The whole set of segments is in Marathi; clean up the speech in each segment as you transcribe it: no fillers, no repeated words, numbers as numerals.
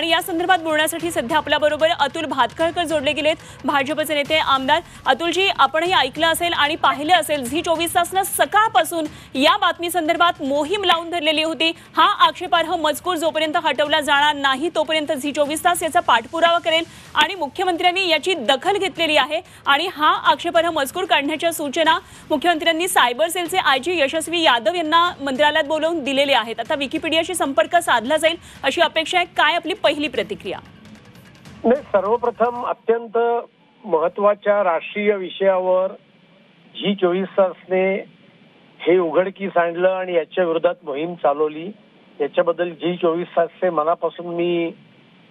आणि या संदर्भात बोलण्यासाठी सध्या आपल्याबरोबर अतुल भातखळकर जोडले गेलेत, भाजपचे नेते आमदार। अतुलजी, आपणही ऐकलं असेल आणि पाहिलं असेल झी24 तासनं सकाळपासून या बातमी संदर्भात मोहीम लावून धरलेली होती। हा आक्षेपार्ह मजकूर जोपर्यंत हटवला जाणार नाही तोपर्यंत झी24 तास याचा पाठपुरावा करेल आणि मुख्यमंत्र्यांनी याची दखल घेतलेली आहे आणि हा आक्षेपार्ह मजकूर काढण्याच्या सूचना मुख्यमंत्र्यांनी सायबर सेलचे आयजी यशस्वी यादव यांना मंत्रालयात बोलावून दिलेले आहेत। आता विकिपीडियाशी संपर्क साधला जाईल अशी अपेक्षा आहे। काय आपली पहिली प्रतिक्रिया? नाही, सर्वप्रथम अत्यंत महत्त्वाच्या राष्ट्रीय विषयावर झी24 तासने हे उघडकीस आणलं आणि याच्या विरोधात मोहीम चालवली। याच्याबद्दल झी24 तासचे मनापासून मी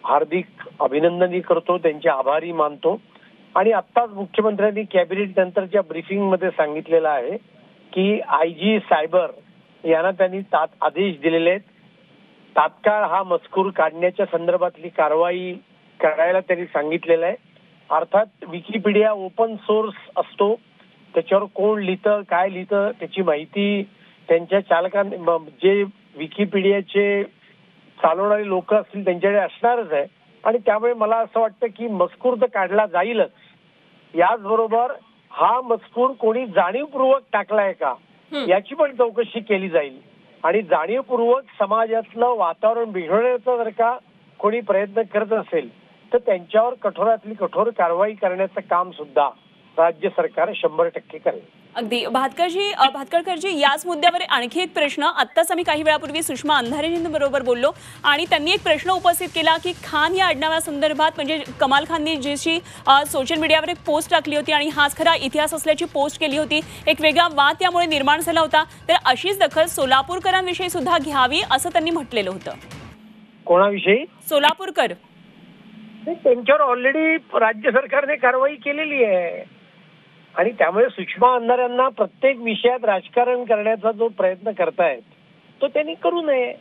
हार्दिक अभिनंदनही करतो, त्यांचे आभारी मानतो। आणि आत्ताच मुख्यमंत्र्यांनी कॅबिनेट नंतरच्या ब्रीफिंग मध्ये सांगितलेलं आहे की आयजी सायबर यांना त्यांनी आदेश दिलेले आहेत। तात्काळ हा मजकूर काढण्याच्या संदर्भातली कारवाई करायला त्यांनी सांगितलेलं आहे। अर्थात विकिपीडिया ओपन सोर्स असतो, त्याच्यावर कोण लिहितं काय लिहितं त्याची माहिती त्यांच्या चालकांना, जे विकिपीडियाचे चालवणारे लोक असतील त्यांच्याकडे असणारच आहे आणि त्यामुळे मला असं वाटतं की मजकूर तर काढला जाईलच, याचबरोबर हा मजकूर कोणी जाणीवपूर्वक टाकलाय का याची पण चौकशी केली जाईल आणि जाणीवपूर्वक समाजातलं वातावरण बिघडवण्याचा जर का कोणी प्रयत्न करत असेल तर त्यांच्यावर कठोरातली कठोर कारवाई करण्याचं काम सुद्धा राज्य सरकार 100% करेल। अगदी भातखळकरजी, याच मुद्द्यावर आणखी एक प्रश्न। आत्ताच आम्ही काही वेळापूर्वी सुषमा अंधारेजींबरोबर बोललो आणि त्यांनी एक प्रश्न उपस्थित केला की खान या आडनावासंदर्भात, म्हणजे कमाल खाननी जी सोशल मीडियावर एक पोस्ट टाकली होती आणि हाच खरा इतिहास असल्याची पोस्ट केली होती, एक वेगळा वाद त्यामुळे निर्माण झाला होता, तर अशीच दखल सोलापूरकरांविषयी सुद्धा घ्यावी असं त्यांनी म्हटलेलं होतं। कोणाविषयी? सोलापूरकर। त्यांच्यावर ऑलरेडी राज्य सरकारने कारवाई केलेली आहे आणि त्यामुळे सुषमा अंधारेंना प्रत्येक विषयात राजकारण करण्याचा जो प्रयत्न करतायत तो त्यांनी करू नये।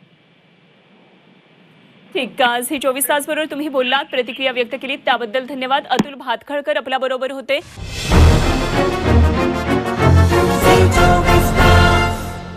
ठीक, झी24 तास बरोबर तुम्ही बोललात, प्रतिक्रिया व्यक्त केलीत त्याबद्दल धन्यवाद। अतुल भातखळकर आपल्या बरोबर होते।